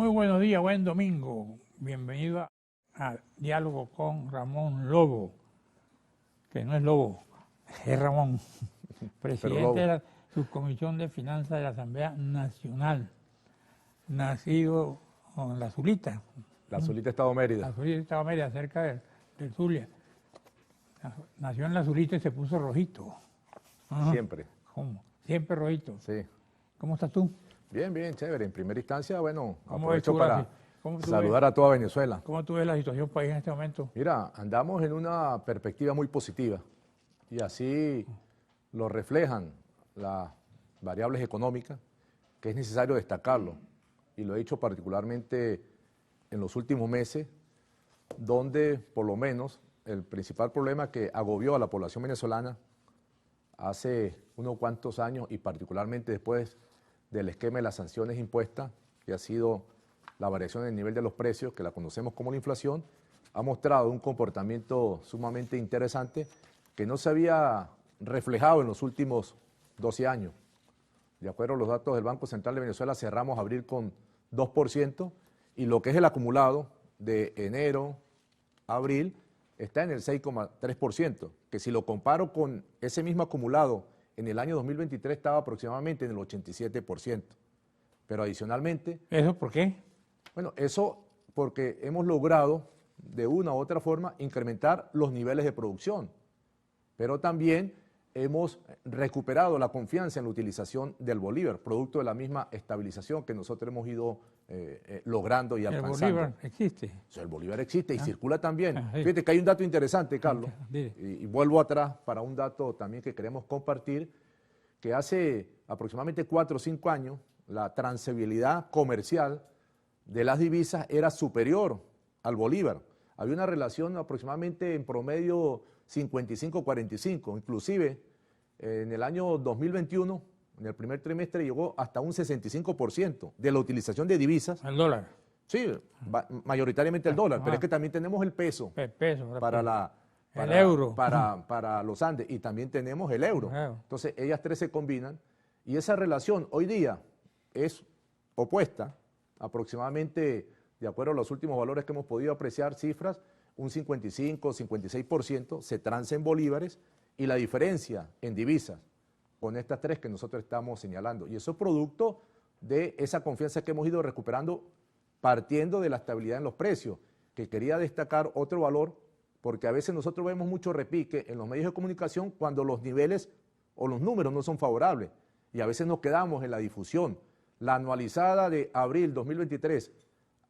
Muy buenos días, buen domingo. Bienvenido a Diálogo con Ramón Lobo, que no es Lobo, es Ramón, presidente de la Subcomisión de Finanzas de la Asamblea Nacional, nacido en La Zulita. La Zulita, Estado Mérida. La Zulita, Estado Mérida, cerca del Zulia. Nació en La Zulita y se puso rojito. Ajá. Siempre. ¿Cómo? Siempre rojito. Sí. ¿Cómo estás tú? Bien, bien, chévere. En primera instancia, bueno, ¿Cómo ves aprovecho tú para saludar a toda Venezuela. ¿Cómo tú ves la situación del país en este momento? Mira, andamos en una perspectiva muy positiva y así lo reflejan las variables económicas, que es necesario destacarlo, y lo he dicho particularmente en los últimos meses, donde por lo menos el principal problema que agobió a la población venezolana hace unos cuantos años y particularmente después del esquema de las sanciones impuestas, que ha sido la variación del nivel de los precios, que la conocemos como la inflación, ha mostrado un comportamiento sumamente interesante que no se había reflejado en los últimos 12 años. De acuerdo a los datos del Banco Central de Venezuela, cerramos abril con 2% y lo que es el acumulado de enero a abril está en el 6,3%, que si lo comparo con ese mismo acumulado en el año 2023 estaba aproximadamente en el 87%. Pero adicionalmente... ¿Eso por qué? Bueno, eso porque hemos logrado de una u otra forma incrementar los niveles de producción, pero también hemos recuperado la confianza en la utilización del bolívar, producto de la misma estabilización que nosotros hemos ido logrando y alcanzando. ¿El bolívar existe? El bolívar existe y circula también. Sí. Fíjate que hay un dato interesante, Carlos, y vuelvo atrás para un dato también que queremos compartir, que hace aproximadamente 4 o 5 años la transferibilidad comercial de las divisas era superior al bolívar. Había una relación aproximadamente en promedio 55-45, inclusive en el año 2021, en el primer trimestre llegó hasta un 65% de la utilización de divisas. ¿El dólar? Sí, mayoritariamente el dólar, pero es que también tenemos el peso, el euro para los Andes y también tenemos el euro. Entonces ellas tres se combinan y esa relación hoy día es opuesta, aproximadamente, de acuerdo a los últimos valores que hemos podido apreciar, cifras, un 55-56% se transa en bolívares y la diferencia en divisas con estas tres que nosotros estamos señalando. Y eso es producto de esa confianza que hemos ido recuperando partiendo de la estabilidad en los precios, que quería destacar otro valor, porque a veces nosotros vemos mucho repique en los medios de comunicación cuando los niveles o los números no son favorables y a veces nos quedamos en la difusión. La anualizada de abril 2023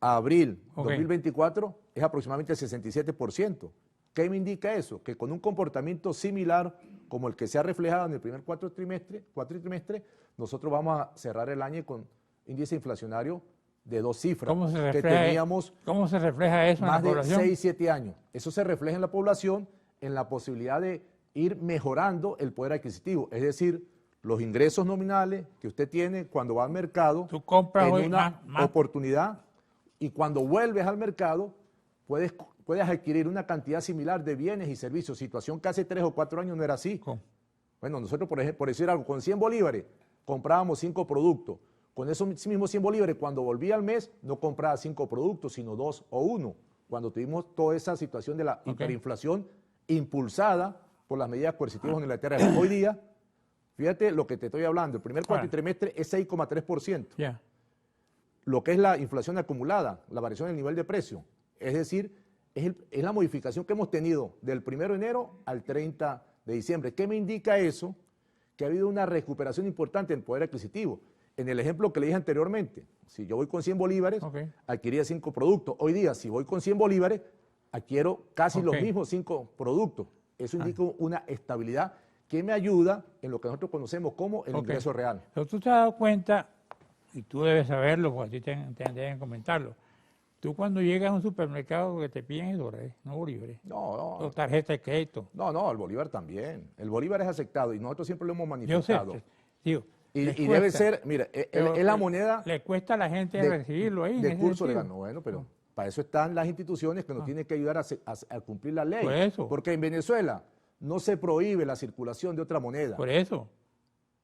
a abril 2024 es aproximadamente el 67%. ¿Qué me indica eso? Que con un comportamiento similar como el que se ha reflejado en el primer cuatrimestre, nosotros vamos a cerrar el año con índice inflacionario de 2 cifras. ¿Cómo se refleja eso en la población? Más de 6-7 años. Eso se refleja en la población en la posibilidad de ir mejorando el poder adquisitivo, es decir, los ingresos nominales que usted tiene cuando va al mercado, tú compras en hoy una oportunidad, y cuando vuelves al mercado puedes adquirir una cantidad similar de bienes y servicios, situación que hace 3 o 4 años no era así. ¿Cómo? Bueno, nosotros, por ejemplo, por decir algo, con 100 bolívares comprábamos 5 productos. Con esos mismos 100 bolívares, cuando volvía al mes, no compraba 5 productos, sino 2 o 1. Cuando tuvimos toda esa situación de la hiperinflación impulsada por las medidas coercitivas unilaterales. Hoy día, fíjate lo que te estoy hablando, el primer cuatrimestre es 6,3%. Lo que es la inflación acumulada, la variación del nivel de precio. Es decir, es la modificación que hemos tenido del 1 de enero al 30 de diciembre. ¿Qué me indica eso? Que ha habido una recuperación importante en el poder adquisitivo. En el ejemplo que le dije anteriormente, si yo voy con 100 bolívares, adquiría 5 productos. Hoy día, si voy con 100 bolívares, adquiero casi los mismos 5 productos. Eso indica una estabilidad que me ayuda en lo que nosotros conocemos como el ingreso real. Pero tú te has dado cuenta, y tú debes saberlo, porque a ti te deben comentarlo, tú cuando llegas a un supermercado que te piden dólares, no bolívares. No. O tarjeta de crédito. No, el bolívar también. El bolívar es aceptado y nosotros siempre lo hemos manifestado. Yo sé, digo, y debe ser, mira, es la moneda... Le cuesta a la gente recibirlo ahí. De curso legal. No, bueno, pero para eso están las instituciones que nos tienen que ayudar a cumplir la ley. Por eso. Porque en Venezuela no se prohíbe la circulación de otra moneda. Por eso.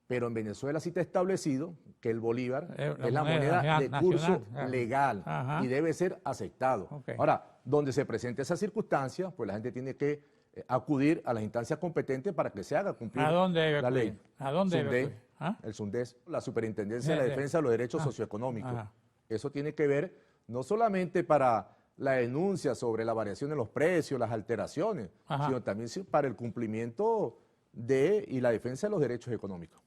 Pero en Venezuela sí está establecido que el bolívar La es la moneda de nacional, curso claro. legal Ajá. y debe ser aceptado. Ok. Ahora, donde se presente esa circunstancia, pues la gente tiene que acudir a las instancias competentes para que se haga cumplir ¿A dónde debe la ley. acudir? ¿A dónde debe SUNDE, acudir? ¿Ah? el SUNDES, la Superintendencia de la De- Defensa de los Derechos ah, Socioeconómicos. ajá. Eso tiene que ver no solamente para la denuncia sobre la variación de los precios, las alteraciones, Ajá. sino también para el cumplimiento de y la defensa de los derechos económicos.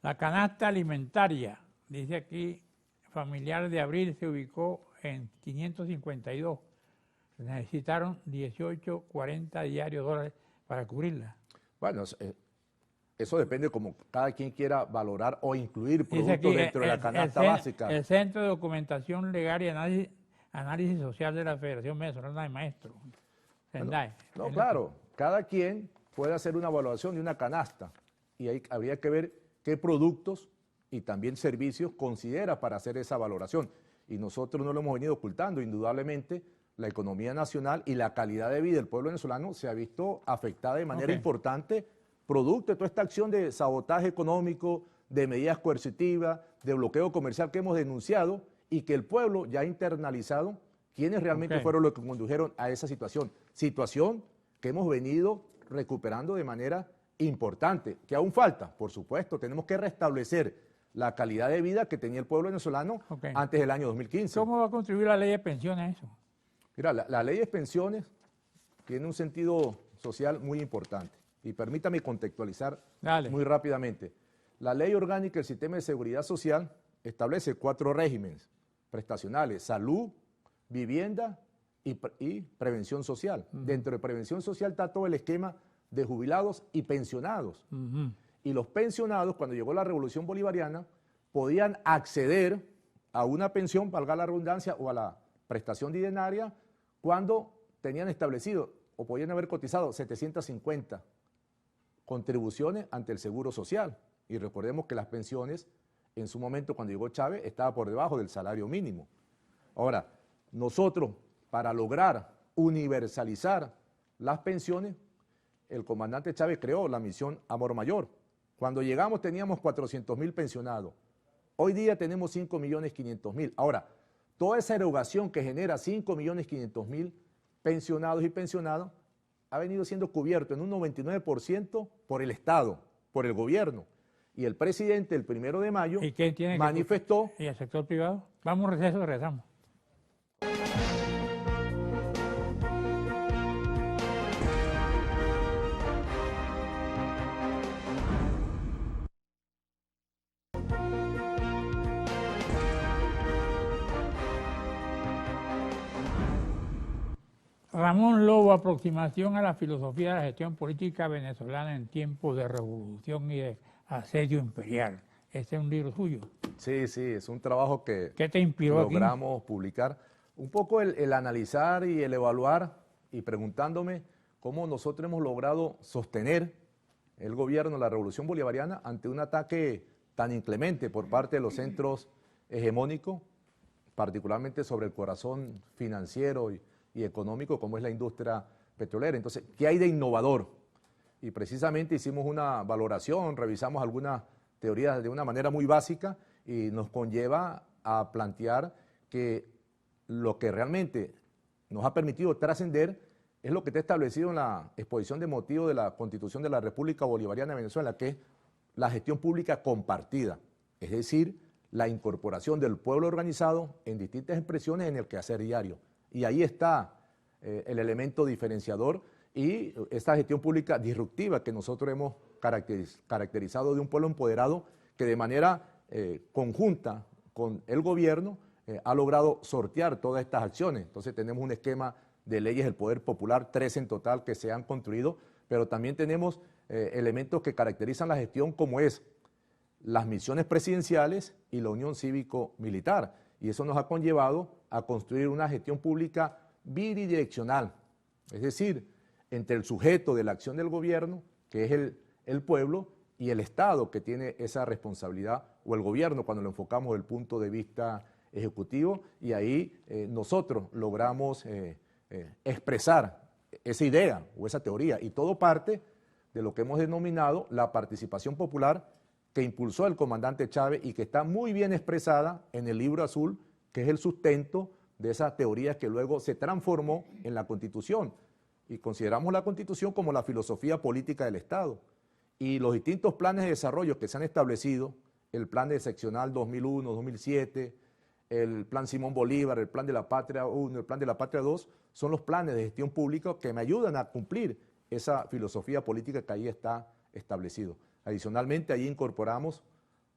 La canasta alimentaria, dice aquí, familiar de abril se ubicó en 552. Necesitaron 18.40 diarios dólares para cubrirla. Bueno, eso depende como cada quien quiera valorar o incluir Dice productos aquí, dentro de la canasta el básica. el Centro de Documentación Legal y Análisis Social de la Federación Venezolana de Maestros, SENDAE. No, claro, cada quien puede hacer una evaluación de una canasta y ahí habría que ver qué productos y también servicios considera para hacer esa valoración. Y nosotros no lo hemos venido ocultando, indudablemente la economía nacional y la calidad de vida del pueblo venezolano se ha visto afectada de manera importante producto de toda esta acción de sabotaje económico, de medidas coercitivas, de bloqueo comercial que hemos denunciado y que el pueblo ya ha internalizado quiénes realmente fueron los que condujeron a esa situación. Situación que hemos venido recuperando de manera importante, que aún falta, por supuesto, tenemos que restablecer la calidad de vida que tenía el pueblo venezolano antes del año 2015. ¿Cómo va a contribuir la ley de pensiones a eso? Mira, la ley de pensiones tiene un sentido social muy importante y permítame contextualizar muy rápidamente. La Ley Orgánica del Sistema de Seguridad Social establece 4 regímenes prestacionales: salud, vivienda y prevención social. Dentro de prevención social está todo el esquema de jubilados y pensionados. Y los pensionados, cuando llegó la Revolución Bolivariana, podían acceder a una pensión, valga la redundancia, o a la prestación diaria cuando tenían establecido o podían haber cotizado 750 contribuciones ante el Seguro Social. Y recordemos que las pensiones, en su momento, cuando llegó Chávez, estaban por debajo del salario mínimo. Ahora, nosotros, para lograr universalizar las pensiones, el comandante Chávez creó la misión Amor Mayor. Cuando llegamos teníamos 400.000 pensionados. Hoy día tenemos 5.500.000. Ahora, toda esa erogación que genera 5.500.000 pensionados y pensionadas ha venido siendo cubierto en un 99% por el Estado, por el gobierno. Y el presidente, el 1 de mayo, manifestó... ¿Y el sector privado? Vamos a un receso y regresamos. Ramón Lobo, aproximación a la filosofía de la gestión política venezolana en tiempos de revolución y de asedio imperial. Este es un libro suyo. Sí, sí, es un trabajo que ¿Qué te inspiró logramos publicar. Un poco el analizar y el evaluar y preguntándome cómo nosotros hemos logrado sostener el gobierno de la Revolución Bolivariana ante un ataque tan inclemente por parte de los centros hegemónicos, particularmente sobre el corazón financiero y económico como es la industria petrolera. Entonces, ¿qué hay de innovador? Y precisamente hicimos una valoración, revisamos algunas teorías de una manera muy básica y nos conlleva a plantear que lo que realmente nos ha permitido trascender es lo que está establecido en la exposición de motivos de la Constitución de la República Bolivariana de Venezuela, que es la gestión pública compartida, es decir, la incorporación del pueblo organizado en distintas expresiones en el quehacer diario. Y ahí está el elemento diferenciador y esta gestión pública disruptiva que nosotros hemos caracterizado de un pueblo empoderado que de manera conjunta con el gobierno ha logrado sortear todas estas acciones. Entonces tenemos un esquema de leyes del poder popular, 3 en total que se han construido, pero también tenemos elementos que caracterizan la gestión como es las misiones presidenciales y la unión cívico-militar. Y eso nos ha conllevado a construir una gestión pública bidireccional, es decir, entre el sujeto de la acción del gobierno, que es el pueblo, y el Estado, que tiene esa responsabilidad, o el gobierno cuando lo enfocamos desde el punto de vista ejecutivo, y ahí nosotros logramos expresar esa idea o esa teoría, y todo parte de lo que hemos denominado la participación popular, que impulsó el comandante Chávez y que está muy bien expresada en el Libro Azul, que es el sustento de esas teorías que luego se transformó en la Constitución. Y consideramos la Constitución como la filosofía política del Estado. Y los distintos planes de desarrollo que se han establecido, el plan de seccional 2001, 2007, el plan Simón Bolívar, el plan de la Patria 1, el plan de la Patria 2, son los planes de gestión pública que me ayudan a cumplir esa filosofía política que ahí está establecido. Adicionalmente, ahí incorporamos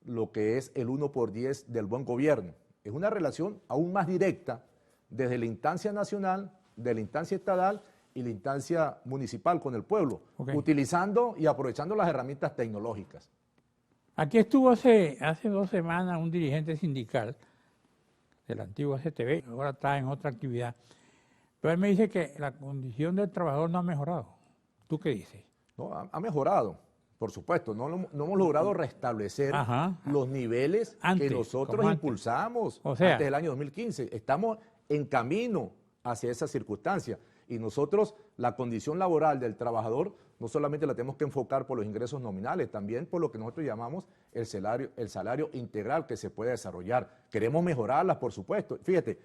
lo que es el 1/10 del buen gobierno. Es una relación aún más directa desde la instancia nacional, de la instancia estatal y la instancia municipal con el pueblo, utilizando y aprovechando las herramientas tecnológicas. Aquí estuvo hace 2 semanas un dirigente sindical del antiguo STB, ahora está en otra actividad, pero él me dice que la condición del trabajador no ha mejorado. ¿Tú qué dices? No, ha mejorado, por supuesto, no hemos logrado restablecer los niveles que nosotros impulsamos antes del año 2015. Estamos en camino hacia esa circunstancia y nosotros la condición laboral del trabajador no solamente la tenemos que enfocar por los ingresos nominales, también por lo que nosotros llamamos el salario integral que se puede desarrollar. Queremos mejorarlas, por supuesto. Fíjate,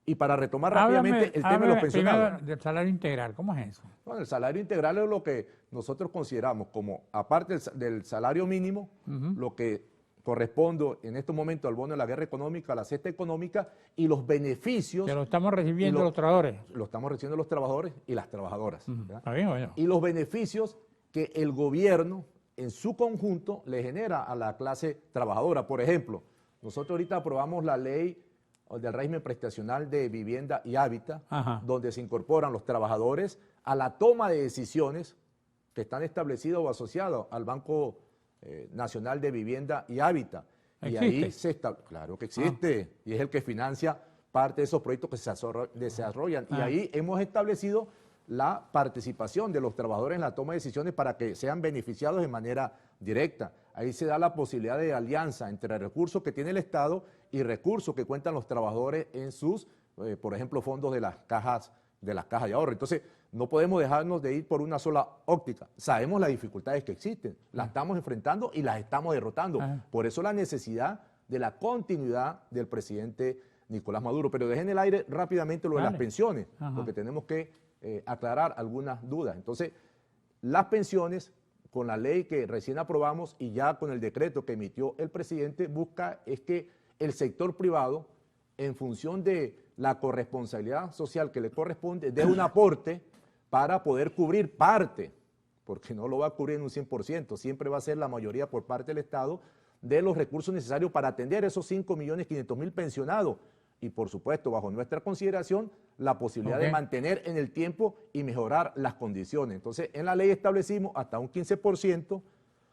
y para retomar rápidamente el tema de los pensionados. Del salario integral, ¿cómo es eso? Bueno, el salario integral es lo que nosotros consideramos como, aparte del salario mínimo, lo que corresponde en estos momentos al bono de la guerra económica, a la cesta económica y los beneficios. Que lo estamos recibiendo los trabajadores. Lo estamos recibiendo los trabajadores y las trabajadoras. ¿Está bien, bueno? Y los beneficios que el gobierno en su conjunto le genera a la clase trabajadora. Por ejemplo, nosotros ahorita aprobamos la ley del régimen prestacional de vivienda y hábitat, donde se incorporan los trabajadores a la toma de decisiones que están establecidos o asociados al Banco Nacional de Vivienda y Hábitat. ¿Existe? Y ahí claro que existe, y es el que financia parte de esos proyectos que se desarrollan. Y ahí hemos establecido la participación de los trabajadores en la toma de decisiones para que sean beneficiados de manera directa. Ahí se da la posibilidad de alianza entre recursos que tiene el Estado y recursos que cuentan los trabajadores en sus, por ejemplo, fondos de las cajas de ahorro. Entonces, no podemos dejarnos de ir por una sola óptica. Sabemos las dificultades que existen, las estamos enfrentando y las estamos derrotando. Por eso la necesidad de la continuidad del presidente Nicolás Maduro. Pero dejen en el aire rápidamente lo de las pensiones, porque tenemos que aclarar algunas dudas. Entonces, las pensiones, con la ley que recién aprobamos y ya con el decreto que emitió el presidente, busca es que el sector privado, en función de la corresponsabilidad social que le corresponde, dé un aporte para poder cubrir parte, porque no lo va a cubrir en un 100%, siempre va a ser la mayoría por parte del Estado, de los recursos necesarios para atender esos 5.500.000 pensionados. Y por supuesto, bajo nuestra consideración, la posibilidad de mantener en el tiempo y mejorar las condiciones. Entonces, en la ley establecimos hasta un 15%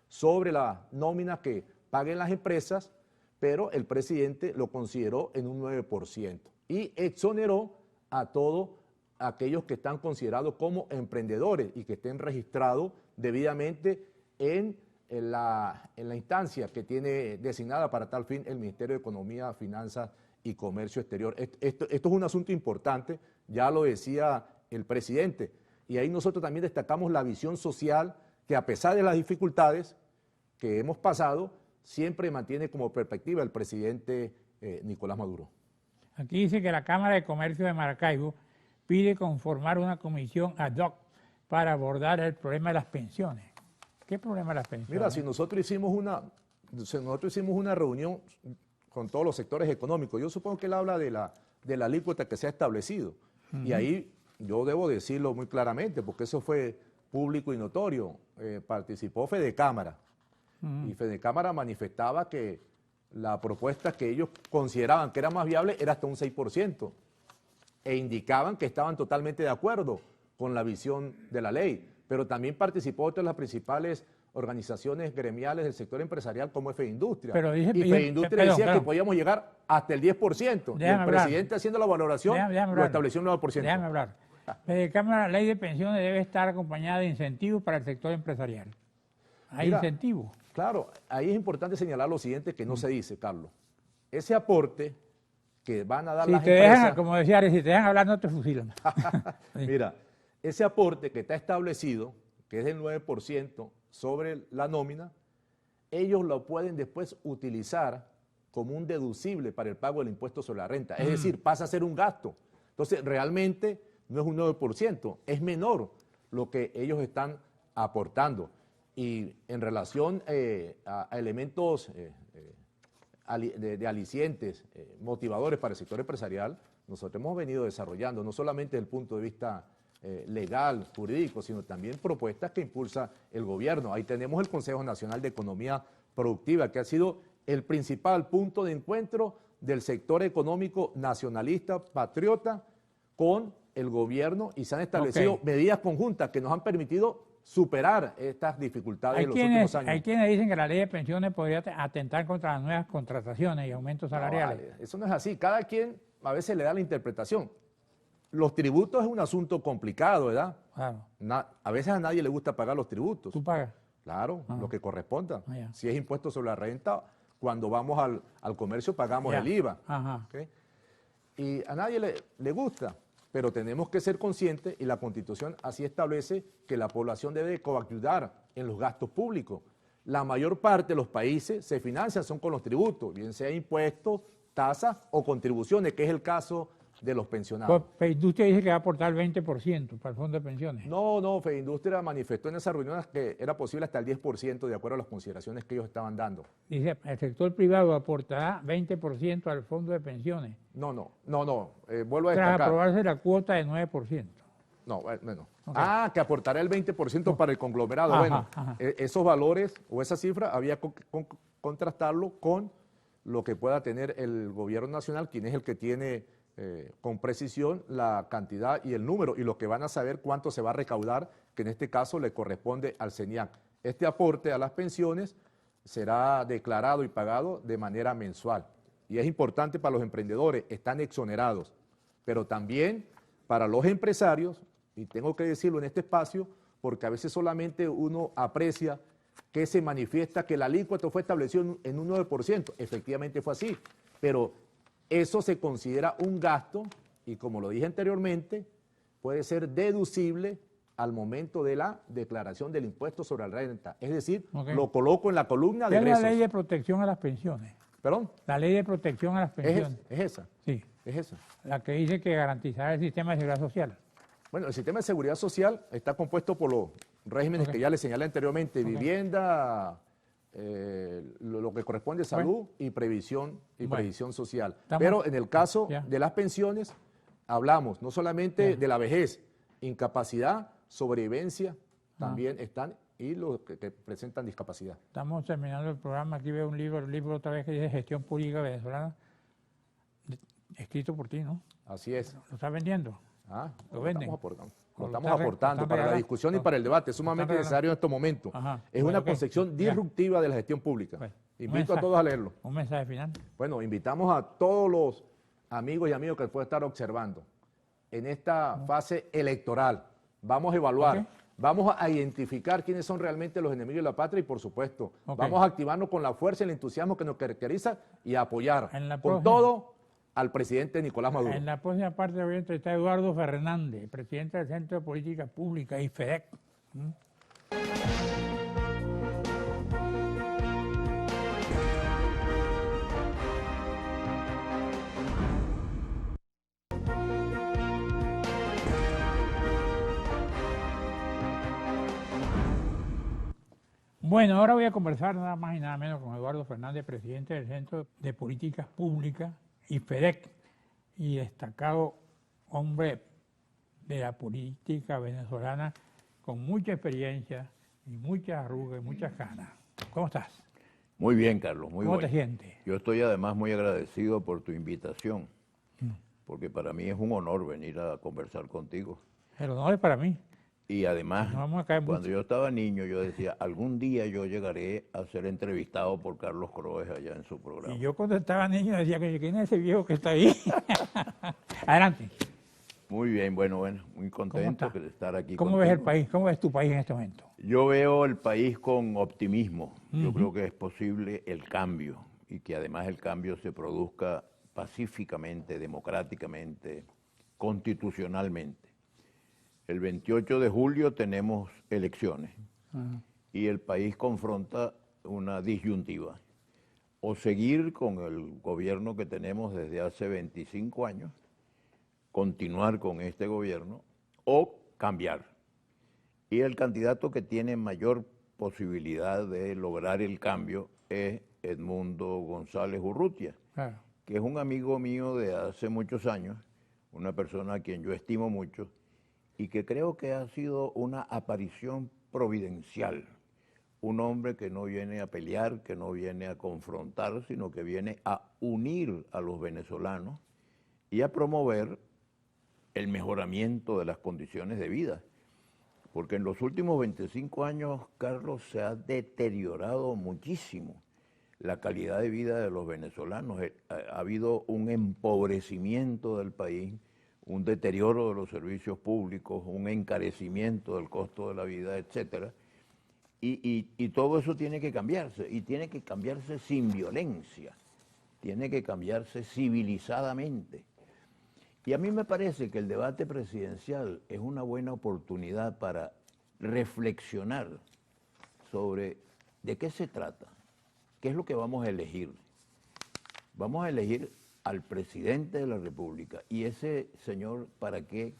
sobre la nómina que paguen las empresas, pero el presidente lo consideró en un 9% y exoneró a todos aquellos que están considerados como emprendedores y que estén registrados debidamente en la instancia que tiene designada para tal fin el Ministerio de Economía, Finanzas y Comercio Exterior. Esto es un asunto importante, ya lo decía el presidente, y ahí nosotros también destacamos la visión social que, a pesar de las dificultades que hemos pasado, siempre mantiene como perspectiva el presidente Nicolás Maduro. Aquí dice que la Cámara de Comercio de Maracaibo pide conformar una comisión ad hoc para abordar el problema de las pensiones. ¿Qué problema de las pensiones? Mira, si nosotros hicimos una reunión con todos los sectores económicos, yo supongo que él habla de la alícuota que se ha establecido. Y ahí yo debo decirlo muy claramente, porque eso fue público y notorio. Participó Fedecámara. Y Fedecámara manifestaba que la propuesta que ellos consideraban que era más viable era hasta un 6%. E indicaban que estaban totalmente de acuerdo con la visión de la ley. Pero también participó otra de las principales organizaciones gremiales del sector empresarial como FEINDUSTRIA. Y FEINDUSTRIA decía que podíamos llegar hasta el 10%. Y el presidente, haciendo la valoración, lo estableció en 9%. Déjame hablar. Fedecámara, la ley de pensiones debe estar acompañada de incentivos para el sector empresarial. ¿Hay incentivos? Claro, ahí es importante señalar lo siguiente que no se dice, Carlos. Ese aporte que van a dar las empresas... Como decía Ari, si te dejan hablar no te fusilan. Mira, ese aporte que está establecido, que es del 9% sobre la nómina, ellos lo pueden después utilizar como un deducible para el pago del impuesto sobre la renta. Es decir, pasa a ser un gasto. Entonces, realmente no es un 9%, es menor lo que ellos están aportando. Y en relación a elementos de alicientes, motivadores para el sector empresarial, nosotros hemos venido desarrollando, no solamente desde el punto de vista legal, jurídico, sino también propuestas que impulsa el gobierno. Ahí tenemos el Consejo Nacional de Economía Productiva, que ha sido el principal punto de encuentro del sector económico nacionalista, patriota, con el gobierno, y se han establecido medidas conjuntas que nos han permitido superar estas dificultades de los últimos años. Hay quienes dicen que la ley de pensiones podría atentar contra las nuevas contrataciones y aumentos salariales. No, vale, eso no es así. Cada quien a veces le da la interpretación. Los tributos es un asunto complicado, ¿verdad? Claro. A veces a nadie le gusta pagar los tributos. ¿Tú pagas? Claro, lo que corresponda. Ya. Si es impuesto sobre la renta, cuando vamos al comercio pagamos el IVA. ¿Okay? Y a nadie le gusta, pero tenemos que ser conscientes, y la Constitución así establece que la población debe coadyuvar en los gastos públicos. La mayor parte de los países se financian son con los tributos, bien sea impuestos, tasas o contribuciones, que es el caso de los pensionados. Pues Feindustria dice que va a aportar 20% para el fondo de pensiones. No, Feindustria manifestó en esas reuniones que era posible hasta el 10% de acuerdo a las consideraciones que ellos estaban dando. Dice, el sector privado aportará 20% al fondo de pensiones. No, vuelvo a Tras destacar. aprobarse la cuota de 9%. No, bueno. Okay. Que aportará el 20% para el conglomerado. Bueno, esos valores o esa cifra había que contrastarlo con lo que pueda tener el gobierno nacional, quien es el que tiene con precisión la cantidad y el número, y lo que van a saber cuánto se va a recaudar, que en este caso le corresponde al CENIAC. Este aporte a las pensiones será declarado y pagado de manera mensual. Y es importante para los emprendedores, están exonerados, pero también para los empresarios, y tengo que decirlo en este espacio, porque a veces solamente uno aprecia que se manifiesta que la alícuota fue establecida en un 9%, efectivamente fue así, pero eso se considera un gasto y, como lo dije anteriormente, puede ser deducible al momento de la declaración del impuesto sobre la renta. Es decir, lo coloco en la columna de egresos. ¿Qué es la ley de protección a las pensiones? ¿Perdón? La ley de protección a las pensiones. ¿Es esa? Sí. Es esa. La que dice que garantizará el sistema de seguridad social. Bueno, el sistema de seguridad social está compuesto por los regímenes que ya les señalé anteriormente, vivienda, lo que corresponde a salud y previsión social. Pero en el caso de las pensiones, hablamos no solamente de la vejez, incapacidad, sobrevivencia, también están, y los que presentan discapacidad. Estamos terminando el programa, aquí veo un libro otra vez que dice Gestión Pública Venezolana, escrito por ti, ¿no? Así es. ¿Lo estás vendiendo? ¿Lo venden? Estamos aportando para la discusión y para el debate, es sumamente necesario en estos momentos. Es una concepción disruptiva de la gestión pública. Invito a todos a leerlo. Un mensaje final. Bueno, invitamos a todos los amigos y amigos que pueden estar observando en esta fase electoral. Vamos a evaluar, vamos a identificar quiénes son realmente los enemigos de la patria y, por supuesto, vamos a activarnos con la fuerza y el entusiasmo que nos caracteriza y a apoyar con todo al presidente Nicolás Maduro. En la próxima parte voy a entrevistar a Eduardo Fernández, presidente del Centro de Política Pública, IFEDEC. Bueno, ahora voy a conversar nada más y nada menos con Eduardo Fernández, presidente del Centro de Políticas Públicas, IFEDEC, y destacado hombre de la política venezolana con mucha experiencia y muchas arrugas y muchas canas. ¿Cómo estás? Muy bien, Carlos, muy bien. ¿Cómo te sientes? Yo estoy además muy agradecido por tu invitación, porque para mí es un honor venir a conversar contigo. El honor es para mí. Y además, vamos a caer cuando mucho. yo estaba niño, yo decía, algún día yo llegaré a ser entrevistado por Carlos Croes allá en su programa. Y yo cuando estaba niño decía, ¿quién es ese viejo que está ahí? Adelante. Muy bien, bueno, muy contento de estar aquí ¿Cómo contigo. ves el país? ¿Cómo ves tu país en este momento? Yo veo el país con optimismo. Yo creo que es posible el cambio y que además el cambio se produzca pacíficamente, democráticamente, constitucionalmente. El 28 de julio tenemos elecciones y el país confronta una disyuntiva. O seguir con el gobierno que tenemos desde hace 25 años, continuar con este gobierno, o cambiar. Y el candidato que tiene mayor posibilidad de lograr el cambio es Edmundo González Urrutia, Claro. que es un amigo mío de hace muchos años, una persona a quien yo estimo mucho, y que creo que ha sido una aparición providencial. Un hombre que no viene a pelear, que no viene a confrontar, sino que viene a unir a los venezolanos y a promover el mejoramiento de las condiciones de vida. Porque en los últimos 25 años, Carlos, se ha deteriorado muchísimo la calidad de vida de los venezolanos. Ha habido un empobrecimiento del país, un deterioro de los servicios públicos, un encarecimiento del costo de la vida, etcétera. Y todo eso tiene que cambiarse, y tiene que cambiarse sin violencia, tiene que cambiarse civilizadamente. Y a mí me parece que el debate presidencial es una buena oportunidad para reflexionar sobre de qué se trata, qué es lo que vamos a elegir. Vamos a elegir al presidente de la República, y ese señor, ¿para qué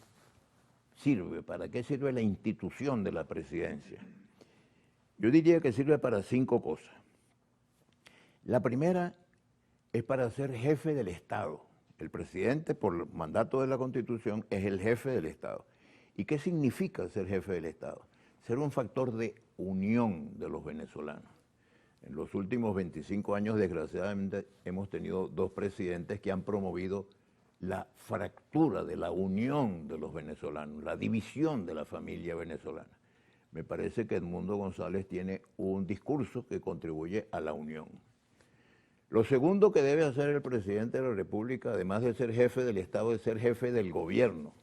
sirve? ¿Para qué sirve la institución de la presidencia? Yo diría que sirve para 5 cosas. La primera es para ser jefe del Estado. El presidente, por mandato de la Constitución, es el jefe del Estado. ¿Y qué significa ser jefe del Estado? Ser un factor de unión de los venezolanos. En los últimos 25 años, desgraciadamente, hemos tenido 2 presidentes que han promovido la fractura de la unión de los venezolanos, la división de la familia venezolana. Me parece que Edmundo González tiene un discurso que contribuye a la unión. Lo segundo que debe hacer el presidente de la República, además de ser jefe del Estado, es ser jefe del gobierno.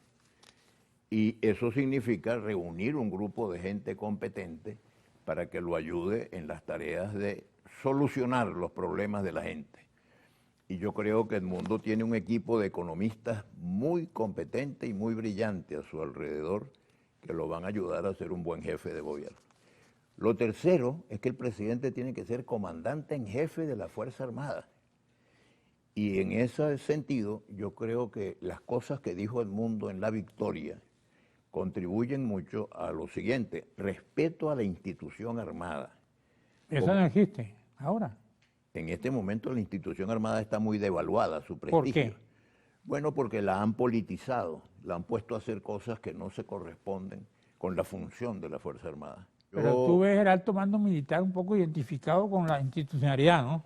Y eso significa reunir un grupo de gente competente para que lo ayude en las tareas de solucionar los problemas de la gente. Y yo creo que Edmundo tiene un equipo de economistas muy competente y muy brillante a su alrededor, que lo van a ayudar a ser un buen jefe de gobierno. Lo tercero es que el presidente tiene que ser comandante en jefe de la Fuerza Armada. Y en ese sentido, yo creo que las cosas que dijo Edmundo en la victoria contribuyen mucho a lo siguiente: respeto a la institución armada. Eso no existe ahora. En este momento la institución armada está muy devaluada, su prestigio. ¿Por qué? Bueno, porque la han politizado, la han puesto a hacer cosas que no se corresponden con la función de la Fuerza Armada. Pero tú ves el alto mando militar un poco identificado con la institucionalidad, ¿no?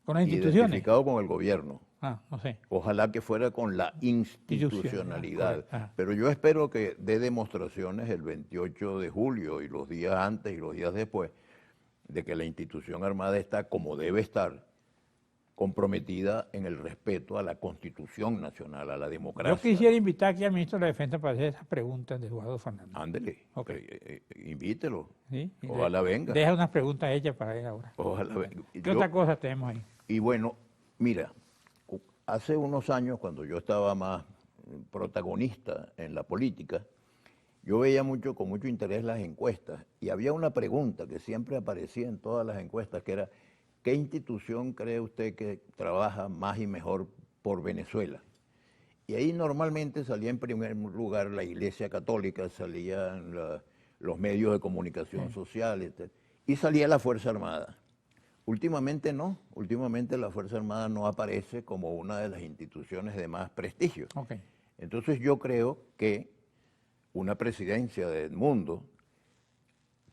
Con las instituciones. Identificado con el gobierno. No sé. Ojalá que fuera con la institucionalidad. Pero yo espero que dé demostraciones el 28 de julio y los días antes y los días después de que la institución armada está como debe estar, comprometida en el respeto a la Constitución Nacional, a la democracia. Yo quisiera invitar aquí al ministro de la Defensa para hacer esas preguntas de Eduardo Fernández. Ándele, Okay. Invítelo. ¿Sí? Ojalá venga. Deja unas preguntas hechas para él ahora. Ojalá venga. ¿Qué otra cosa tenemos ahí? Y bueno, mira, hace unos años, cuando yo estaba más protagonista en la política, yo veía con mucho interés las encuestas, y había una pregunta que siempre aparecía en todas las encuestas, que era: ¿qué institución cree usted que trabaja más y mejor por Venezuela? Y ahí normalmente salía en primer lugar la Iglesia Católica, salían los medios de comunicación social, etc. Y salía la Fuerza Armada. Últimamente no, últimamente la Fuerza Armada no aparece como una de las instituciones de más prestigio. Okay. Entonces yo creo que una presidencia de Edmundo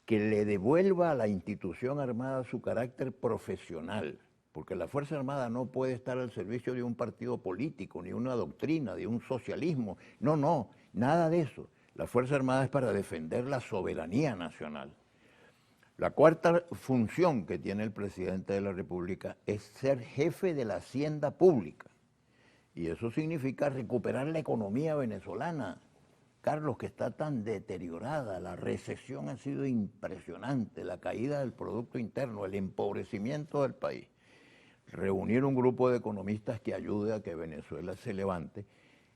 que le devuelva a la institución armada su carácter profesional, porque la Fuerza Armada no puede estar al servicio de un partido político, ni una doctrina, de un socialismo. No, nada de eso. La Fuerza Armada es para defender la soberanía nacional. La cuarta función que tiene el presidente de la República es ser jefe de la hacienda pública. Y eso significa recuperar la economía venezolana, Carlos, que está tan deteriorada. La recesión ha sido impresionante, la caída del Producto Interno, el empobrecimiento del país. Reunir un grupo de economistas que ayude a que Venezuela se levante,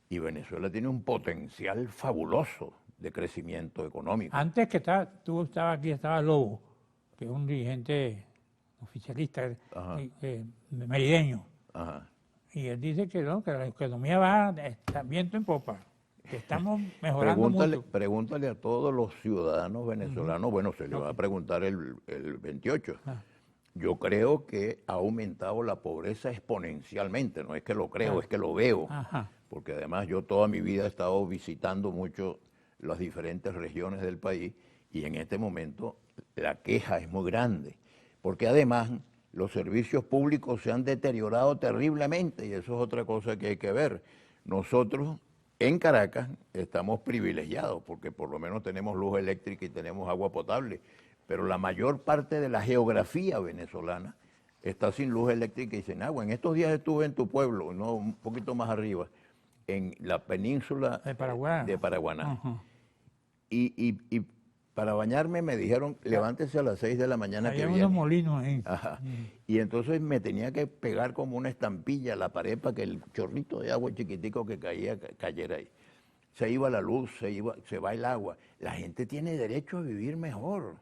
y Venezuela tiene un potencial fabuloso de crecimiento económico. Antes que tú estabas aquí, estaba Lobo. que es un dirigente oficialista Ajá. merideño. Ajá. Y él dice que no, que la economía va está viento en popa, que estamos mejorando mucho. Pregúntale a todos los ciudadanos venezolanos, bueno, se le va a preguntar el 28. Ah. Yo creo que ha aumentado la pobreza exponencialmente, no es que lo creo, es que lo veo, Ajá. porque además yo toda mi vida he estado visitando mucho las diferentes regiones del país y en este momento la queja es muy grande, porque además los servicios públicos se han deteriorado terriblemente y eso es otra cosa que hay que ver. Nosotros en Caracas estamos privilegiados porque por lo menos tenemos luz eléctrica y tenemos agua potable, pero la mayor parte de la geografía venezolana está sin luz eléctrica y sin agua. En estos días estuve en tu pueblo, no, un poquito más arriba, en la península De Paraguay. de Paraguaná. Ajá. Y para bañarme me dijeron, levántese a las 6 de la mañana Había que unos viene. molinos ahí. Ajá. Y entonces me tenía que pegar como una estampilla a la pared para que el chorrito de agua chiquitico que caía cayera ahí. Se iba la luz, se va el agua. La gente tiene derecho a vivir mejor.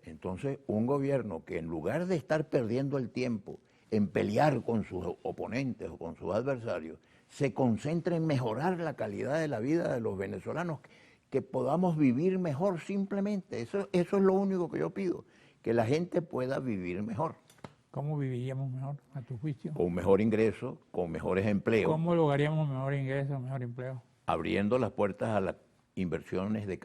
Entonces, un gobierno que en lugar de estar perdiendo el tiempo en pelear con sus oponentes o con sus adversarios, se concentra en mejorar la calidad de la vida de los venezolanos, que podamos vivir mejor simplemente. Eso es lo único que yo pido, que la gente pueda vivir mejor. ¿Cómo viviríamos mejor, a tu juicio? Con mejor ingreso, con mejores empleos, ¿Cómo lograríamos mejor ingreso, mejor empleo? abriendo las puertas a las inversiones de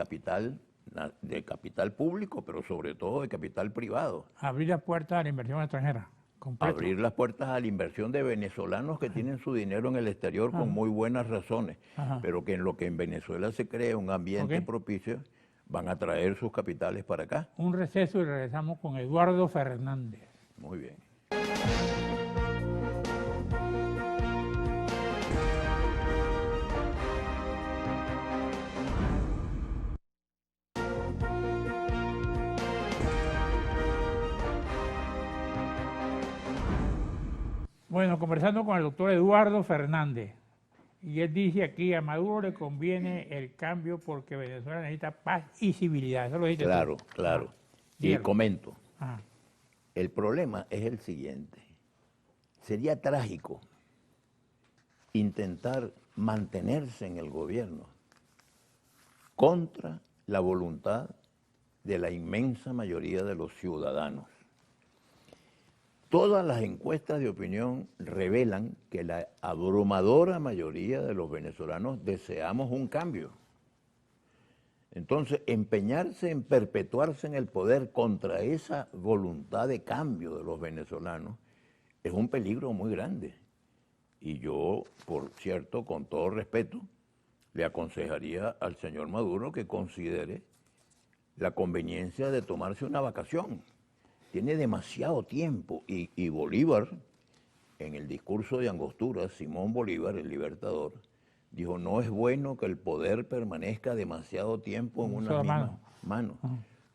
capital público, pero sobre todo de capital privado. Abrir las puertas a la inversión extranjera. Completo. Abrir las puertas a la inversión de venezolanos que tienen su dinero en el exterior con muy buenas razones, Ajá. pero que en lo que en Venezuela se cree un ambiente Ok. propicio, van a traer sus capitales para acá. Un receso y regresamos con Eduardo Fernández. Muy bien. Bueno, conversando con el doctor Eduardo Fernández, y él dice aquí, a Maduro le conviene el cambio porque Venezuela necesita paz y civilidad. Eso lo dijiste Claro, tú. claro. Y dígalo. comento, Ajá. el problema es el siguiente. Sería trágico intentar mantenerse en el gobierno contra la voluntad de la inmensa mayoría de los ciudadanos. Todas las encuestas de opinión revelan que la abrumadora mayoría de los venezolanos deseamos un cambio. Entonces, empeñarse en perpetuarse en el poder contra esa voluntad de cambio de los venezolanos es un peligro muy grande. Y yo, por cierto, con todo respeto, le aconsejaría al señor Maduro que considere la conveniencia de tomarse una vacación. Tiene demasiado tiempo y Bolívar, en el discurso de Angostura, Simón Bolívar, el libertador, dijo, no es bueno que el poder permanezca demasiado tiempo en una sola misma mano,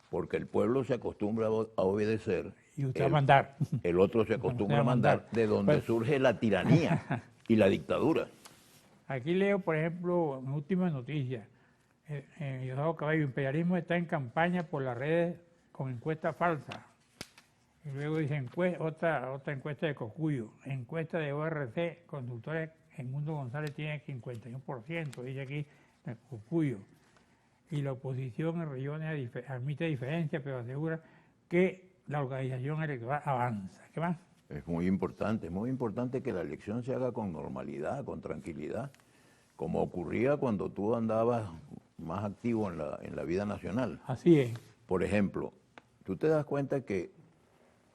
porque el pueblo se acostumbra a obedecer, Y usted va a mandar. el otro se acostumbra a mandar, de donde Pues- surge la tiranía y la dictadura. Aquí leo, por ejemplo, en últimas noticias, Diosdado Cabello, imperialismo está en campaña por las redes con encuestas falsas. Y luego dice otra encuesta de Cocuyo, encuesta de ORC, conductores, Edmundo González tiene 51%, dice aquí Cocuyo. Y la oposición en regiones admite diferencias, pero asegura que la organización electoral avanza. ¿Qué más? Es muy importante que la elección se haga con normalidad, con tranquilidad, como ocurría cuando tú andabas más activo en la vida nacional. Así es. Por ejemplo, tú te das cuenta que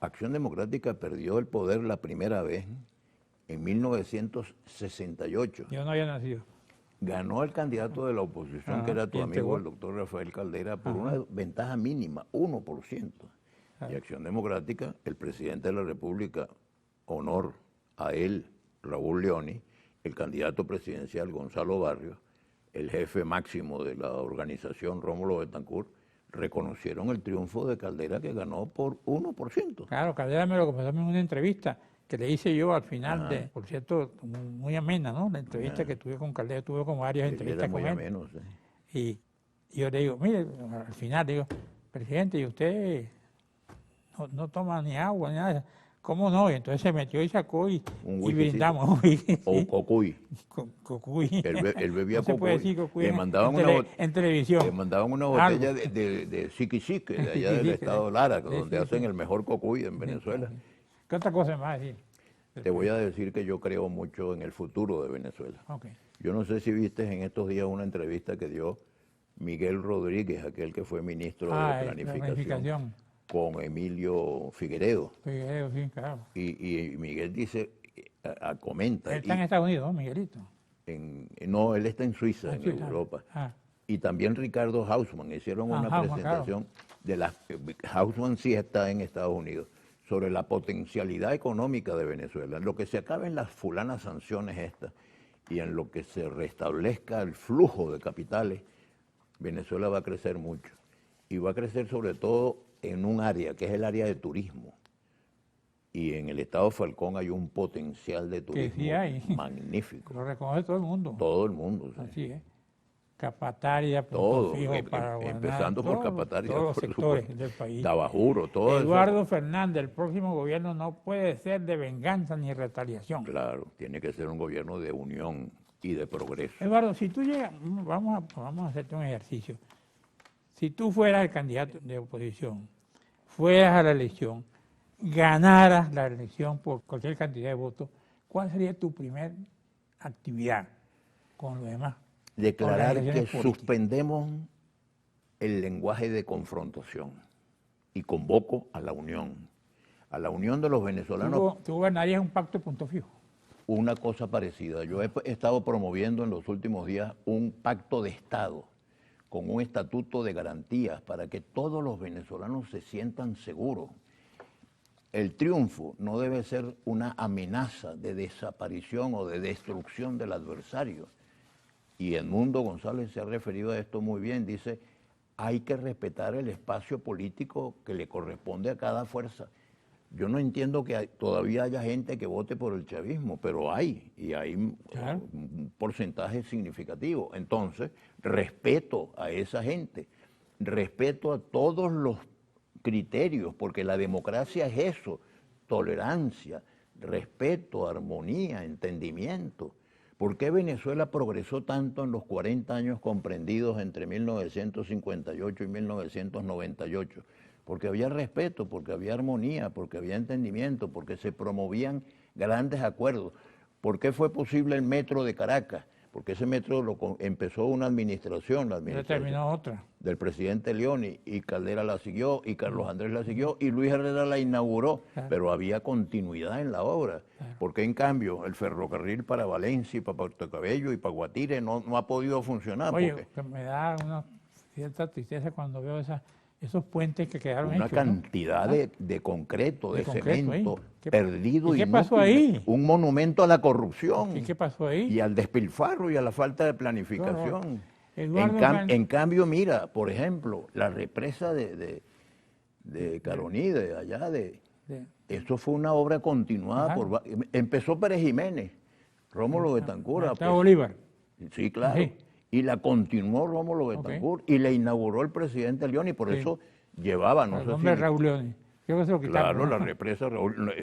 Acción Democrática perdió el poder la primera vez en 1968. Yo no había nacido. Ganó el candidato de la oposición, que era tu y amigo, entregó. el doctor Rafael Caldera, por una ventaja mínima, 1%. Y Acción Democrática, el presidente de la República, honor a él, Raúl Leoni, el candidato presidencial Gonzalo Barrios, el jefe máximo de la organización Rómulo Betancourt, reconocieron el triunfo de Caldera, que ganó por 1%. Claro, Caldera me lo confesó en una entrevista que le hice yo al final, por cierto, muy amena, ¿no? La entrevista que tuve con Caldera, tuve como varias Él entrevistas era muy con él. ameno, sí. Y yo le digo, mire, al final digo, presidente, ¿y usted no toma ni agua, ni nada. ¿Cómo no? Y entonces se metió y sacó y whiskycito. brindamos un whisky. O cocuy. Cocuy. Él bebía No se puede cocuy. decir cocuy Le mandaban una en televisión. Le mandaban una Algo. botella de Siquisique, de allá del Siquisique, estado Lara, sí, donde sí, hacen sí. el mejor cocuy en Venezuela. ¿Qué otra cosa me vas a decir? Te voy a decir que yo creo mucho en el futuro de Venezuela. Ok. Yo no sé si viste en estos días una entrevista que dio Miguel Rodríguez, aquel que fue ministro de Planificación, con Emilio Figueredo. Figueredo, sí, claro. Y Miguel dice, comenta. Él está en Estados Unidos, ¿no, Miguelito? No, él está en Suiza, en Sí, claro. Europa. Ah, Y también Ricardo Hausmann hicieron una Hausmann, presentación de la Hausmann sí está en Estados Unidos, sobre la potencialidad económica de Venezuela. En lo que se acaben las fulanas sanciones estas y en lo que se restablezca el flujo de capitales, Venezuela va a crecer mucho. Y va a crecer sobre todo en un área, que es el área de turismo. Y en el estado Falcón hay un potencial de turismo sí hay. magnífico. lo reconoce todo el mundo. Todo el mundo. Sí. Así es. Capataria, Punto Todo, Fijo, Paraguaná, empezando por Capataria, todos los por sectores supuesto. del país. Tabajuro, todo eso. Eduardo Fernández, el próximo gobierno no puede ser de venganza ni retaliación. Claro, tiene que ser un gobierno de unión y de progreso. Eduardo, si tú llegas, vamos a hacerte un ejercicio. Si tú fueras el candidato de oposición, fueras a la elección, ganaras la elección por cualquier cantidad de votos, ¿cuál sería tu primer actividad con los demás? Declarar que organizaciones políticas? suspendemos el lenguaje de confrontación y convoco a la unión de los venezolanos. Tú ganarías un pacto de Punto Fijo. Una cosa parecida. Yo he estado promoviendo en los últimos días un pacto de Estado con un estatuto de garantías para que todos los venezolanos se sientan seguros. El triunfo no debe ser una amenaza de desaparición o de destrucción del adversario. Y Edmundo González se ha referido a esto muy bien. Dice, hay que respetar el espacio político que le corresponde a cada fuerza. Yo no entiendo que todavía haya gente que vote por el chavismo, pero hay, y hay Claro. un porcentaje significativo. Entonces, respeto a esa gente, respeto a todos los criterios, porque la democracia es eso, tolerancia, respeto, armonía, entendimiento. ¿Por qué Venezuela progresó tanto en los 40 años comprendidos entre 1958 y 1998? Porque había respeto, porque había armonía, porque había entendimiento, porque se promovían grandes acuerdos. ¿Por qué fue posible el metro de Caracas? Porque ese metro empezó una administración, la Pero administración terminó otra. del presidente Leoni, y Caldera la siguió, y Carlos Andrés la siguió, y Luis Herrera la inauguró, Claro. pero había continuidad en la obra. Claro. Porque en cambio el ferrocarril para Valencia, y para Puerto Cabello, y para Guatire no ha podido funcionar. Oye, Porque que me da una cierta tristeza cuando veo esos puentes que quedaron una hechos, ¿no? cantidad de concreto, de concreto cemento, ahí. ¿Qué- perdido. y qué pasó inútil, ahí? Un monumento a la corrupción. ¿Y qué pasó ahí? Y al despilfarro y a la falta de planificación. Eduardo En cambio, mira, por ejemplo, la represa de Caroní, de allá, Sí. eso fue una obra continuada. Claro. Empezó Pérez Jiménez, Rómulo Betancur. Está Bolívar. Sí, claro. Sí. Y la continuó Rómulo Betancur y la inauguró el presidente León, y por Sí. eso llevaba, no El sé nombre si... de Raúl Leoni. Creo que se lo quitaron, Claro, ¿no? la represa,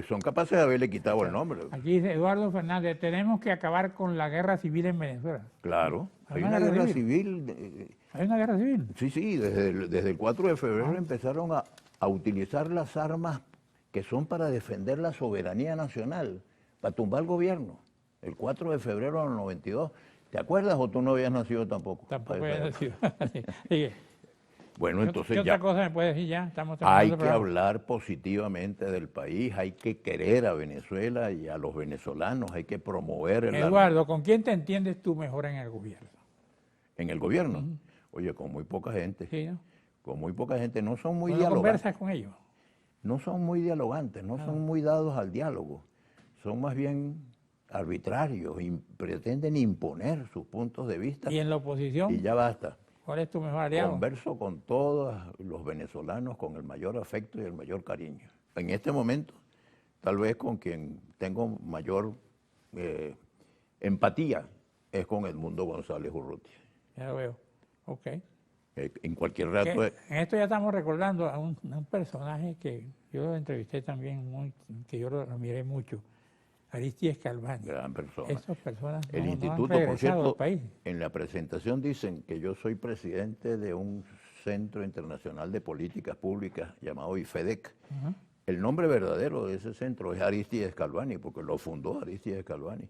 son capaces de haberle quitado el nombre. Aquí dice Eduardo Fernández, tenemos que acabar con la guerra civil en Venezuela. Claro, Hay hay una una guerra guerra civil. ¿Hay una guerra civil? Sí, desde el 4 de febrero empezaron a utilizar las armas que son para defender la soberanía nacional, para tumbar el gobierno. El 4 de febrero del 92. ¿Te acuerdas o tú no habías nacido tampoco? Tampoco Para había esa época. nacido. Sigue. Bueno, entonces ¿Qué ya otra cosa me puedes decir ya? Estamos hay terminando el que programa. hablar positivamente del país, hay que querer a Venezuela y a los venezolanos, hay que promover Eduardo, ¿con quién te entiendes tú mejor en el gobierno? en el gobierno. Oye, con muy poca gente. ¿Sí, no? Con muy poca gente, no son muy ¿No dialogantes. conversas con ellos? No son muy dialogantes, no son muy dados al diálogo, son más bien arbitrarios, pretenden imponer sus puntos de vista ¿Y en la oposición? y ya basta. ¿Cuál es tu mejor aliado? Converso con todos los venezolanos con el mayor afecto y el mayor cariño. En este momento, tal vez con quien tengo mayor empatía es con Edmundo González Urrutia. Ya lo veo. Ok. En cualquier rato... En esto ya estamos recordando a un personaje que yo lo entrevisté también, que yo lo admiré mucho, Aristides Calvani. Gran persona. Esas personas El no han instituto, por regresado al cierto, país. en la presentación dicen que yo soy presidente de un Centro Internacional de Políticas Públicas llamado IFEDEC. Ajá. El nombre verdadero de ese centro es Aristides Calvani, porque lo fundó Aristides Calvani.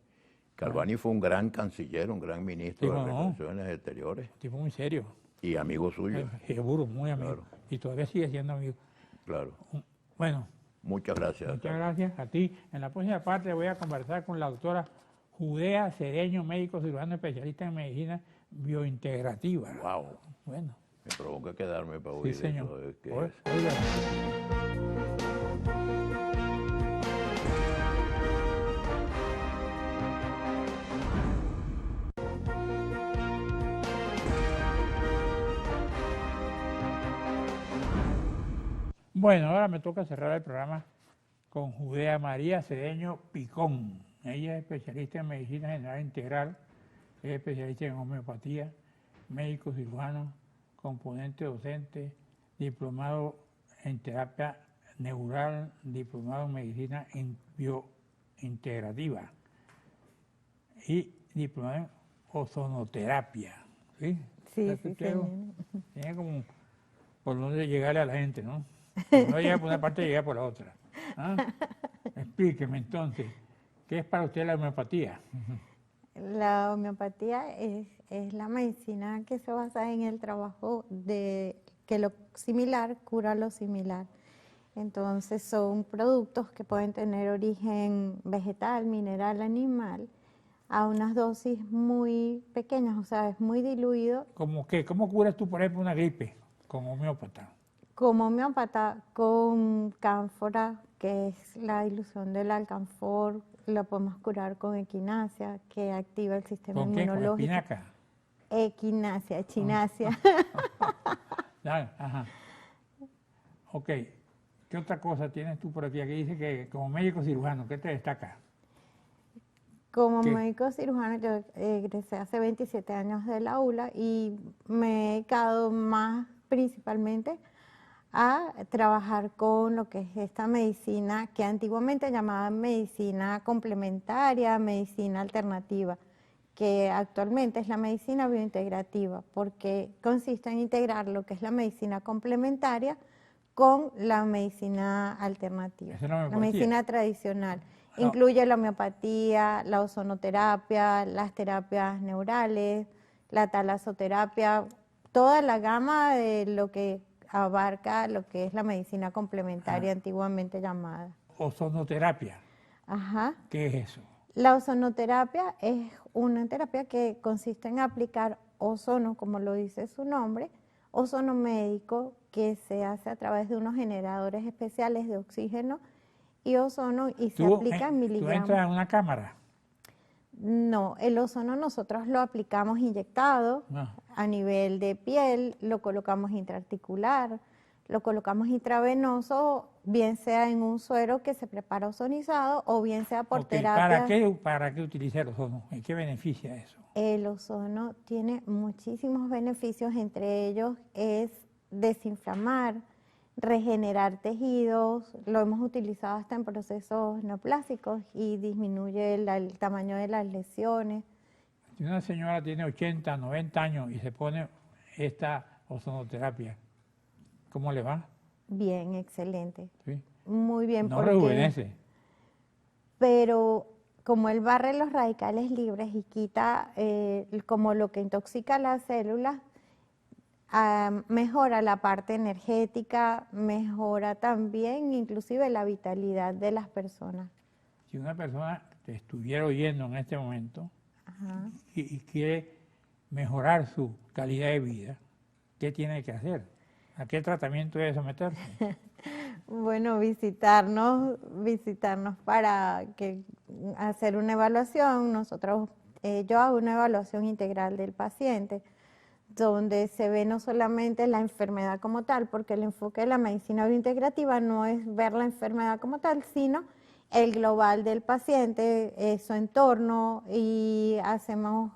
Calvani fue un gran canciller, un gran ministro de Relaciones Exteriores. Tipo muy serio. Y amigo suyo. Seguro, muy amigo. Claro. Y todavía sigue siendo amigo. Claro. Bueno, Muchas gracias. muchas gracias a ti. En la próxima parte voy a conversar con la doctora Judea Cedeño, médico cirujano especialista en medicina biointegrativa. Wow. Bueno, Me provoca quedarme para sí, oír señor. eso. Es que Oiga. Bueno, ahora me toca cerrar el programa con Judea María Cedeño Picón. Ella es especialista en medicina general integral, es especialista en homeopatía, médico cirujano, componente docente, diplomado en terapia neural, diplomado en medicina biointegrativa y diplomado en ozonoterapia. ¿Sí? Sí, ¿Está sí, escuchado? señor. Tiene como por dónde llegarle a la gente, ¿no? No llega por una parte, llega por la otra. ¿Ah? Explíqueme entonces, ¿qué es para usted la homeopatía? La homeopatía es la medicina que se basa en el trabajo de que lo similar cura lo similar. Entonces son productos que pueden tener origen vegetal, mineral, animal, a unas dosis muy pequeñas, o sea, es muy diluido. ¿Cómo qué? ¿Cómo curas tú, por ejemplo, una gripe con homeópata? Como homeópata, con cánfora, que es la dilución del alcanfor, lo podemos curar con equinacia, que activa el sistema ¿Con qué? ¿Con inmunológico. espinaca? Equinacia, echinacia. Ya, ajá. Ok. ¿Qué otra cosa tienes tú por aquí? Aquí dice que como médico cirujano, ¿qué te destaca? Como ¿Qué? médico cirujano, yo egresé hace 27 años de la ULA y me he dedicado más principalmente a trabajar con lo que es esta medicina que antiguamente llamaban medicina complementaria, medicina alternativa, que actualmente es la medicina biointegrativa, porque consiste en integrar lo que es la medicina complementaria con la medicina alternativa, Esa es la la homeopatía. medicina tradicional. No. Incluye la homeopatía, la ozonoterapia, las terapias neurales, la talasoterapia, toda la gama de lo que abarca lo que es la medicina complementaria antiguamente llamada. Ozonoterapia. Ajá. ¿Qué es eso? La ozonoterapia es una terapia que consiste en aplicar ozono, como lo dice su nombre, ozono médico, que se hace a través de unos generadores especiales de oxígeno y ozono y se aplica en Tú miligramos. entras en una cámara. No, el ozono nosotros lo aplicamos inyectado No. a nivel de piel, lo colocamos intraarticular, lo colocamos intravenoso, bien sea en un suero que se prepara ozonizado o bien sea por Ok, terapia. ¿Para qué utilizar el ozono? ¿En qué beneficia eso? El ozono tiene muchísimos beneficios, entre ellos es desinflamar, regenerar tejidos, lo hemos utilizado hasta en procesos neoplásicos y disminuye el tamaño de las lesiones. Si una señora tiene 80, 90 años y se pone esta ozonoterapia, ¿cómo le va? Bien, excelente. ¿Sí? Muy bien. No rejuvenece. Pero como él barre los radicales libres y quita como lo que intoxica las células, mejora la parte energética, mejora también inclusive la vitalidad de las personas. Si una persona te estuviera oyendo en este momento Ajá. y quiere mejorar su calidad de vida, ¿qué tiene que hacer? ¿A qué tratamiento debe someterse? Bueno, visitarnos para hacer una evaluación. Yo hago una evaluación integral del paciente, donde se ve no solamente la enfermedad como tal, porque el enfoque de la medicina biointegrativa no es ver la enfermedad como tal, sino el global del paciente, su entorno, y hacemos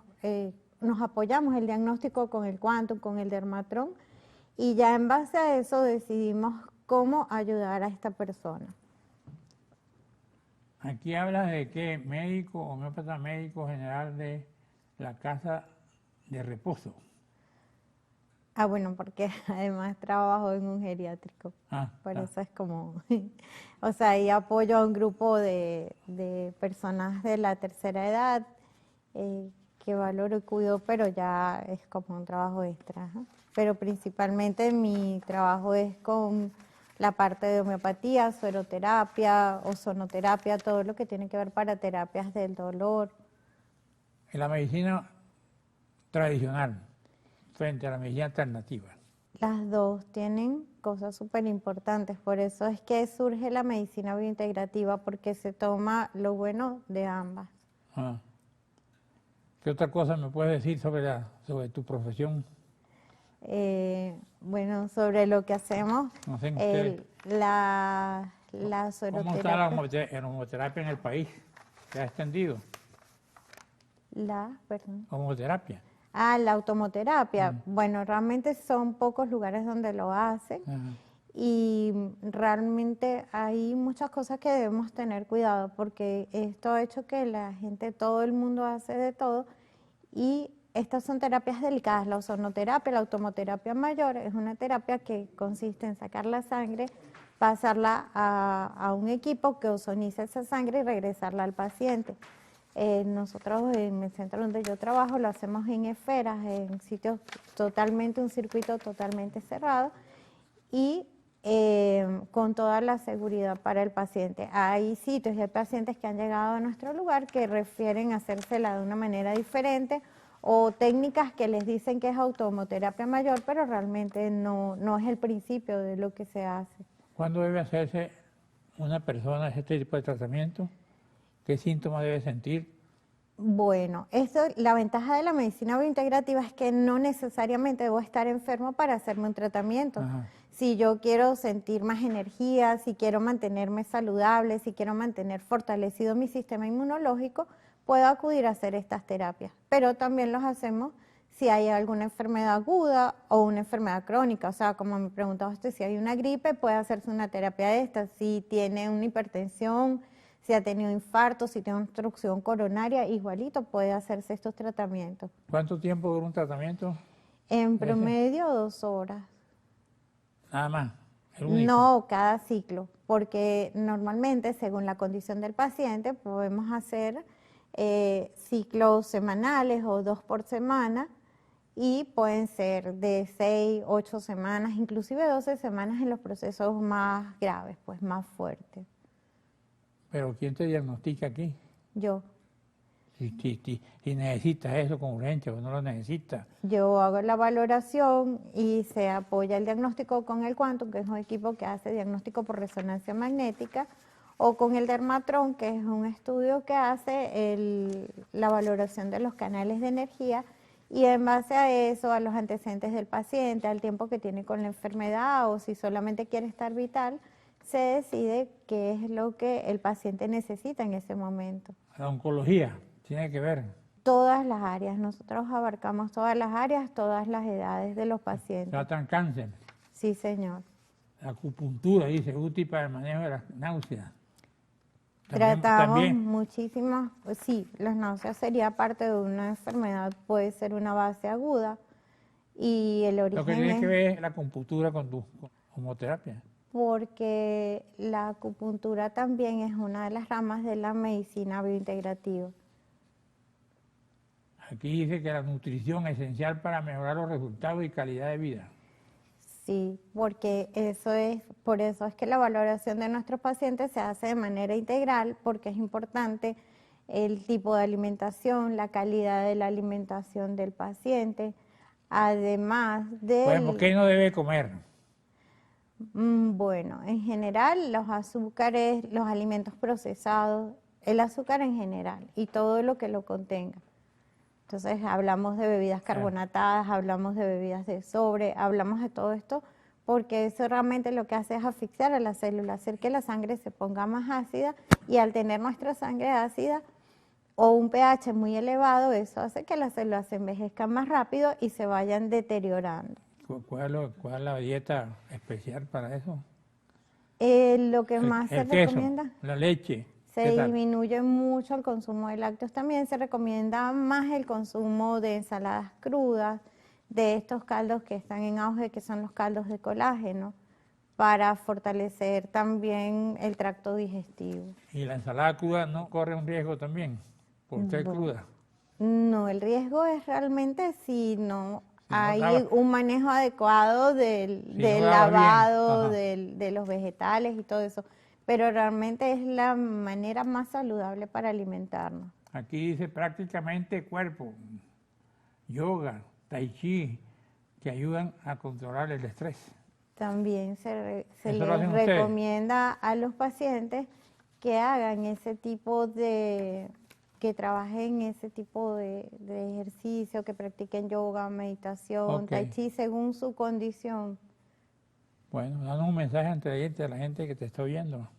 nos apoyamos el diagnóstico con el Quantum, con el Dermatron, y ya en base a eso decidimos cómo ayudar a esta persona. Aquí hablas de que médico, homeópata médico general de la casa de reposo. Ah, bueno, porque además trabajo en un geriátrico. Por eso es como, o sea, y apoyo a un grupo de personas de la tercera edad que valoro y cuido, pero ya es como un trabajo extra. Ajá. Pero principalmente mi trabajo es con la parte de homeopatía, sueroterapia, ozonoterapia, todo lo que tiene que ver para terapias del dolor. En la medicina tradicional frente a la medicina alternativa. Las dos tienen cosas súper importantes, por eso es que surge la medicina biointegrativa, porque se toma lo bueno de ambas. Ah. ¿Qué otra cosa me puedes decir sobre tu profesión? Bueno, sobre lo que hacemos, No sé, ustedes. la ¿Cómo está la homoterapia en el país? ¿Se ha extendido? Perdón. Homoterapia. Ah, la automoterapia. Bueno, realmente son pocos lugares donde lo hacen. Ajá. Y realmente hay muchas cosas que debemos tener cuidado, porque esto ha hecho que la gente, todo el mundo hace de todo, y estas son terapias delicadas. La ozonoterapia, la automoterapia mayor, es una terapia que consiste en sacar la sangre, pasarla a un equipo que ozoniza esa sangre y regresarla al paciente. Nosotros en el centro donde yo trabajo lo hacemos en esferas, en sitios totalmente, un circuito totalmente cerrado, y con toda la seguridad para el paciente. Hay sitios y hay pacientes que han llegado a nuestro lugar que refieren a hacérsela de una manera diferente, o técnicas que les dicen que es automoterapia mayor, pero realmente no es el principio de lo que se hace. ¿Cuándo debe hacerse una persona este tipo de tratamiento? ¿Qué síntomas debe sentir? Bueno, la ventaja de la medicina biointegrativa es que no necesariamente debo estar enfermo para hacerme un tratamiento. Ajá. Si yo quiero sentir más energía, si quiero mantenerme saludable, si quiero mantener fortalecido mi sistema inmunológico, puedo acudir a hacer estas terapias. Pero también los hacemos si hay alguna enfermedad aguda o una enfermedad crónica. O sea, como me preguntaba usted, si hay una gripe, puede hacerse una terapia de estas. Si tiene una hipertensión, si ha tenido infarto, si tiene obstrucción coronaria, igualito puede hacerse estos tratamientos. ¿Cuánto tiempo dura un tratamiento? En promedio 2 horas. Nada más, el único. No cada ciclo, porque normalmente según la condición del paciente podemos hacer ciclos semanales o 2 por semana, y pueden ser de 6, 8 semanas, inclusive 12 semanas en los procesos más graves, pues más fuertes. ¿Pero quién te diagnostica aquí? Yo necesitas eso con urgencia o no lo necesitas. Yo hago la valoración y se apoya el diagnóstico con el Quantum, que es un equipo que hace diagnóstico por resonancia magnética, o con el Dermatron, que es un estudio que hace la valoración de los canales de energía, y en base a eso, a los antecedentes del paciente, al tiempo que tiene con la enfermedad o si solamente quiere estar vital, se decide qué es lo que el paciente necesita en ese momento. La oncología tiene que ver. Todas las áreas, nosotros abarcamos todas las áreas, todas las edades de los pacientes. Tratan cáncer. Sí, señor. La acupuntura, dice, útil para el manejo de las náuseas. Tratamos muchísimas, pues sí, las náuseas sería parte de una enfermedad, puede ser una base aguda, y el origen Lo que tiene que ver es la acupuntura con tu homoterapia. Porque la acupuntura también es una de las ramas de la medicina biointegrativa. Aquí dice que la nutrición es esencial para mejorar los resultados y calidad de vida. Sí, porque por eso es que la valoración de nuestros pacientes se hace de manera integral, porque es importante el tipo de alimentación, la calidad de la alimentación del paciente, además de... Bueno, ¿qué no debe comer? Bueno, en general los azúcares, los alimentos procesados, el azúcar en general y todo lo que lo contenga. Entonces hablamos de bebidas carbonatadas, hablamos de bebidas de sobre, hablamos de todo esto, porque eso realmente lo que hace es asfixiar a la célula, hacer que la sangre se ponga más ácida, y al tener nuestra sangre ácida, o un pH muy elevado, eso hace que las células se envejezcan más rápido y se vayan deteriorando. ¿Cuál es la dieta especial para eso? Lo que más se El queso, recomienda, la leche. se ¿Qué tal? disminuye mucho el consumo de lácteos. También se recomienda más el consumo de ensaladas crudas, de estos caldos que están en auge, que son los caldos de colágeno, para fortalecer también el tracto digestivo. ¿Y la ensalada cruda no corre un riesgo también por ser Bueno, cruda? No, el riesgo es realmente si no Si no hay lava- un manejo adecuado del Si no del lavas bien, lavado, ajá. de los vegetales y todo eso, pero realmente es la manera más saludable para alimentarnos. Aquí dice prácticamente cuerpo, yoga, tai chi, que ayudan a controlar el estrés. También se ¿Eso lo les hacen ustedes? recomienda a los pacientes que hagan ese tipo que trabajen ese tipo de ejercicio, que practiquen yoga, meditación, Ok. tai chi, según su condición. Bueno, danos un mensaje a la gente que te está oyendo.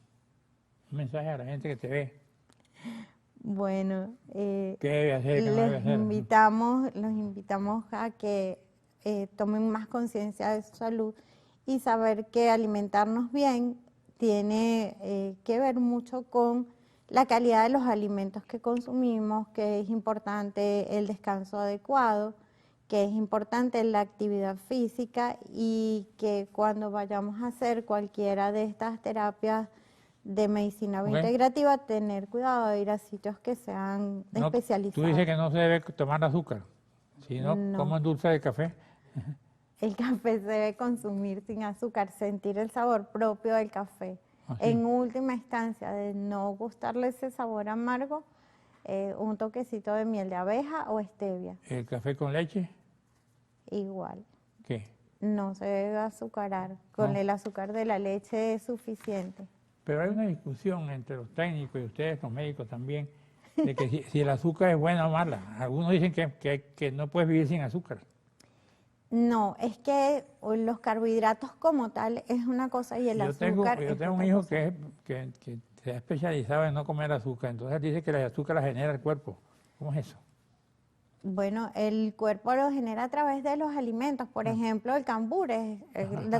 Un mensaje a la gente que te ve. Bueno, ¿Qué debe hacer, qué no debe hacer? los invitamos a que tomen más conciencia de su salud y saber que alimentarnos bien tiene que ver mucho con la calidad de los alimentos que consumimos, que es importante el descanso adecuado, que es importante la actividad física y que cuando vayamos a hacer cualquiera de estas terapias de medicina Ok. integrativa, tener cuidado de ir a sitios que sean No, especializados. tú dices que no se debe tomar azúcar, sino No. como dulce de café. El café se debe consumir sin azúcar, sentir el sabor propio del café. Así. En última instancia, de no gustarle ese sabor amargo, un toquecito de miel de abeja o stevia, El café con leche, igual. ¿qué? No se debe azucarar, con No. el azúcar de la leche es suficiente. Pero hay una discusión entre los técnicos y ustedes, los médicos también, de que si el azúcar es buena o mala. Algunos dicen que no puedes vivir sin azúcar. No, es que los carbohidratos como tal es una cosa y el Yo tengo azúcar es un otra hijo cosa. que se ha especializado en no comer azúcar, entonces dice que el azúcar la genera el cuerpo. ¿Cómo es eso? Bueno, el cuerpo lo genera a través de los alimentos. Por ejemplo, el cambur,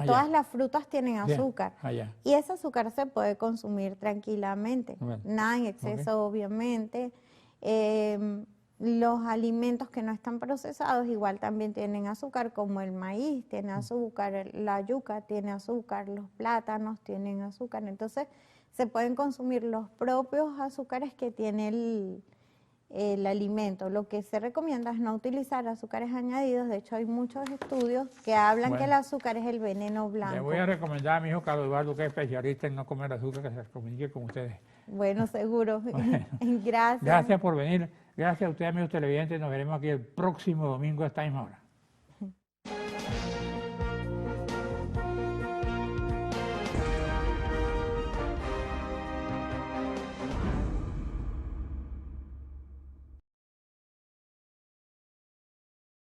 todas ya. las frutas tienen Bien. azúcar. Ya. Y ese azúcar se puede consumir tranquilamente. Bueno. Nada en exceso, obviamente. Los alimentos que no están procesados igual también tienen azúcar, como el maíz tiene azúcar, la yuca tiene azúcar, los plátanos tienen azúcar. Entonces, se pueden consumir los propios azúcares que tiene el alimento. Lo que se recomienda es no utilizar azúcares añadidos. De hecho, hay muchos estudios que hablan que el Bueno. azúcar es el veneno blanco. Le voy a recomendar a mi hijo Carlos Eduardo, que es especialista en no comer azúcar, que se comunique con ustedes. Bueno, seguro. Gracias. Gracias por venir. Gracias a ustedes, amigos televidentes. Nos veremos aquí el próximo domingo a esta misma hora.